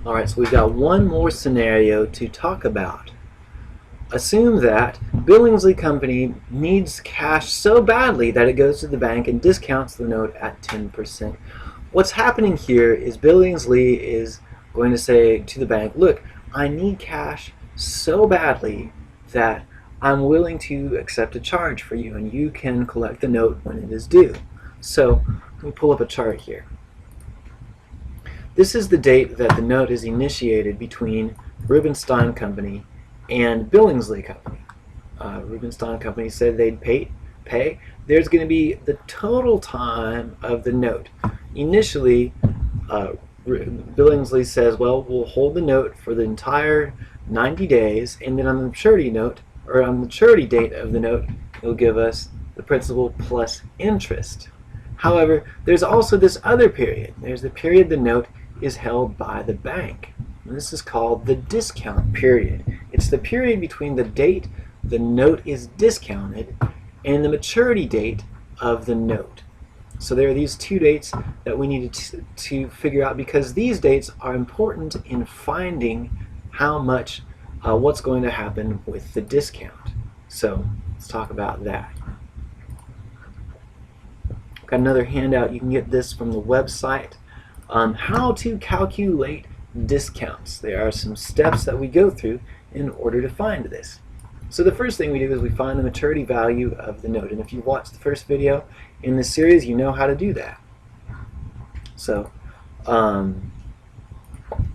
Alright, so we've got one more scenario to talk about. Assume that Billingsley Company needs cash so badly that it goes to the bank and discounts the note at 10%. What's happening here is Billingsley is going to say to the bank, look, I need cash so badly that I'm willing to accept a charge for you, and you can collect the note when it is due. So let me pull up a chart here. This is the date that the note is initiated between Rubenstein Company and Billingsley Company. Rubenstein Company said they'd pay. There's going to be the total time of the note. Initially, Billingsley says, well, we'll hold the note for the entire 90 days, and then on the maturity note, or on the maturity date of the note, it'll give us the principal plus interest. However, there's also this other period. There's the period the note is held by the bank. And this is called the discount period. It's the period between the date the note is discounted and the maturity date of the note. So there are these two dates that we needed to figure out, because these dates are important in finding how much, what's going to happen with the discount. So let's talk about that. Got another handout. You can get this from the website. How to calculate discounts. There are some steps that we go through in order to find this. So the first thing we do is we find the maturity value of the note. And if you watched the first video in this series, you know how to do that. So we've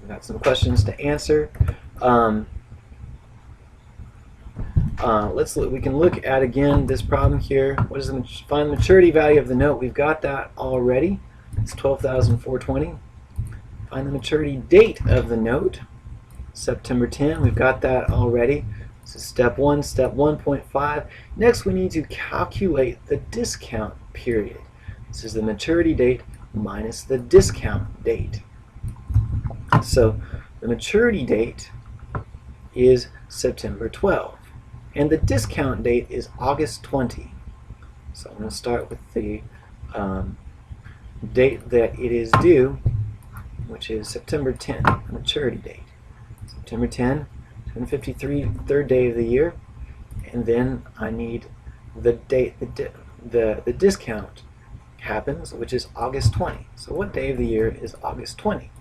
got some questions to answer. We can look at again this problem here. What is the find the maturity value of the note? We've got that already. It's $12,420. Find the maturity date of the note, September 10. We've got that already. This is step 1, step 1.5. Next, we need to calculate the discount period. This is the maturity date minus the discount date. So the maturity date is September 12, and the discount date is August 20. So I'm going to start with the date that it is due, which is September 10, maturity date. September 10, 153, third day of the year, and then I need the date the discount happens, which is August 20. So what day of the year is August 20?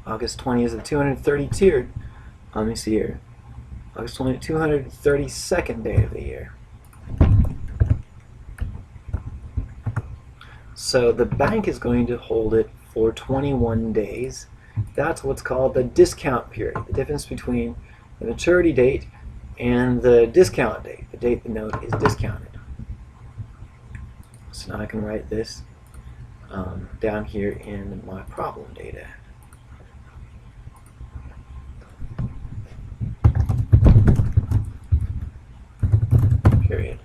August 20 is the 232nd, let me see here, August 20, 232nd day of the year. So the bank is going to hold it for 21 days. That's what's called the discount period, the difference between the maturity date and the discount date, the date the note is discounted. So now I can write this down here in my problem data. Period.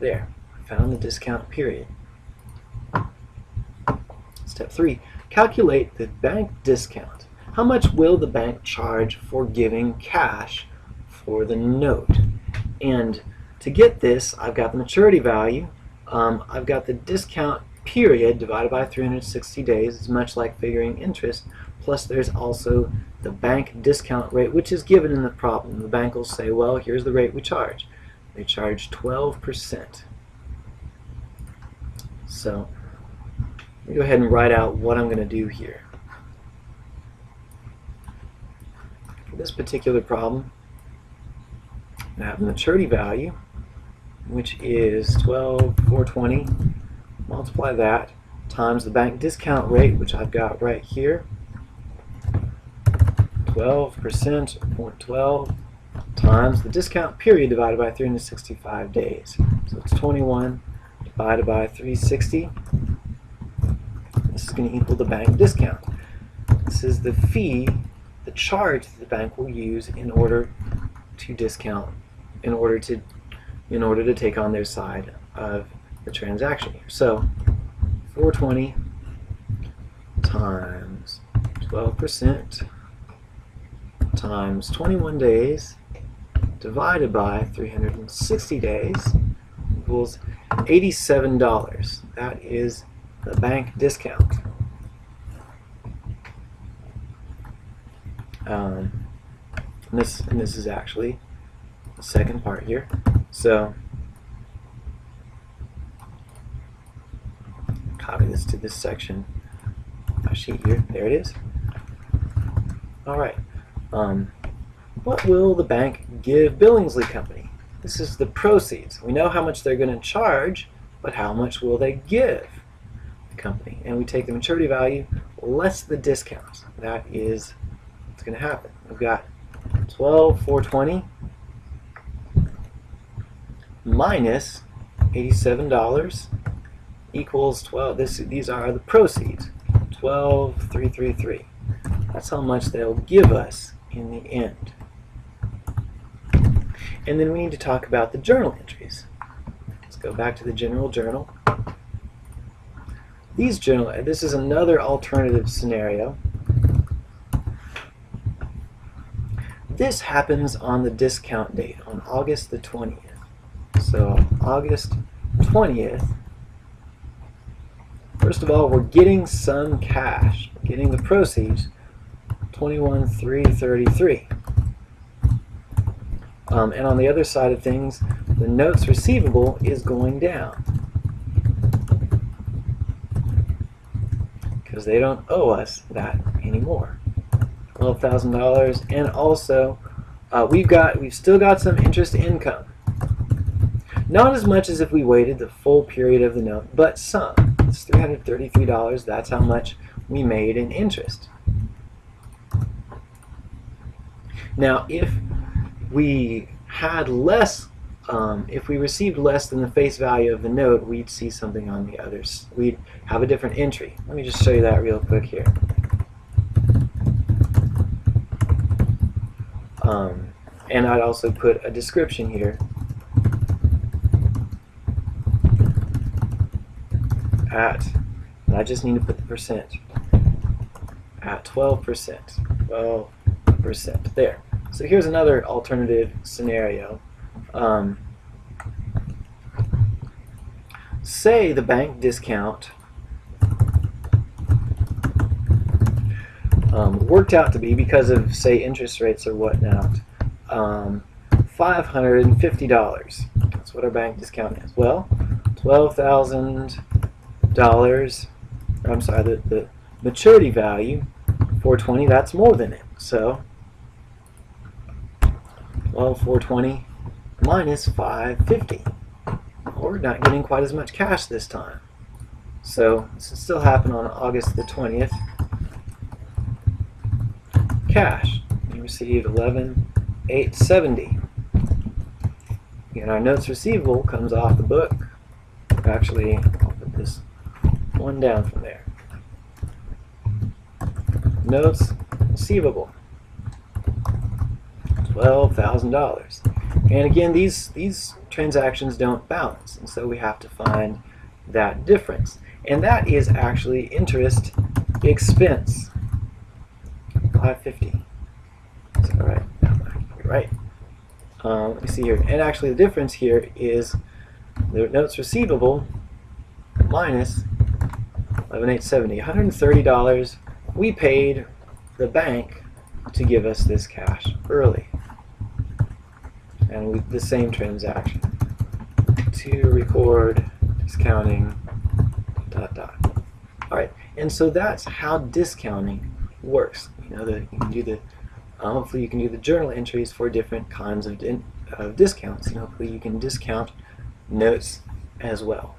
There, I found the discount period. Step 3, calculate the bank discount. How much will the bank charge for giving cash for the note? And to get this, I've got the maturity value, I've got the discount period divided by 360 days. It's much like figuring interest, plus there's also the bank discount rate, which is given in the problem. The bank will say, well, here's the rate we charge. They charge 12%. So let me go ahead and write out what I'm going to do here. For this particular problem, I have the maturity value, which is 12,420. Multiply that times the bank discount rate, which I've got right here. 12%, 0.12, times the discount period divided by 365 days. So it's 21 divided by 360. This is going to equal the bank discount. This is the fee, the charge that the bank will use in order to discount, in order to take on their side of the transaction here. So 420 times 12% times 21 days divided by 360 days equals $87. That is the bank discount. and this is actually the second part here. So copy this to this section, my sheet here. There it is. All right. What will the bank give Billingsley Company? This is the proceeds. We know how much they're going to charge, but how much will they give the company? And we take the maturity value less the discounts. That is what's going to happen. We've got 12,420 minus $87 equals 12. These are the proceeds. 12,333. That's how much they'll give us in the end. And then we need to talk about the journal entries. Let's go back to the general journal. This is another alternative scenario. This happens on the discount date, on August the 20th. So August 20th, first of all, we're getting some cash. We're getting the proceeds, $21,333. And on the other side of things, the notes receivable is going down because they don't owe us that anymore. $12,000, and also we've still got some interest income. Not as much as if we waited the full period of the note, but some. It's $333. That's how much we made in interest. Now, if we had less, if we received less than the face value of the note, we'd see something on the others. We'd have a different entry. Let me just show you that real quick here. And I'd also put a description here at, I just need to put the percent, at 12%. 12%. There. So here's another alternative scenario. Say the bank discount worked out to be, because of, say, interest rates or whatnot, $550. That's what our bank discount is. Well, $12,000, I'm sorry, the maturity value, 420, that's more than it. So 12,420 minus 550. We're not getting quite as much cash this time. So this will still happen on August the 20th. Cash, we received 11,870. And our notes receivable comes off the book. Actually, I'll put this one down from there. Notes receivable, $12,000. And again, these transactions don't balance, and so we have to find that difference. And that is actually interest expense. 550. Is that right? No, you're right. Let me see here. And actually, the difference here is the notes receivable minus 11,870. $130 we paid the bank to give us this cash early. And the same transaction. To record discounting, ... Alright, and so that's how discounting works. You know, you can do the hopefully you can do the journal entries for different kinds of discounts, and hopefully you can discount notes as well.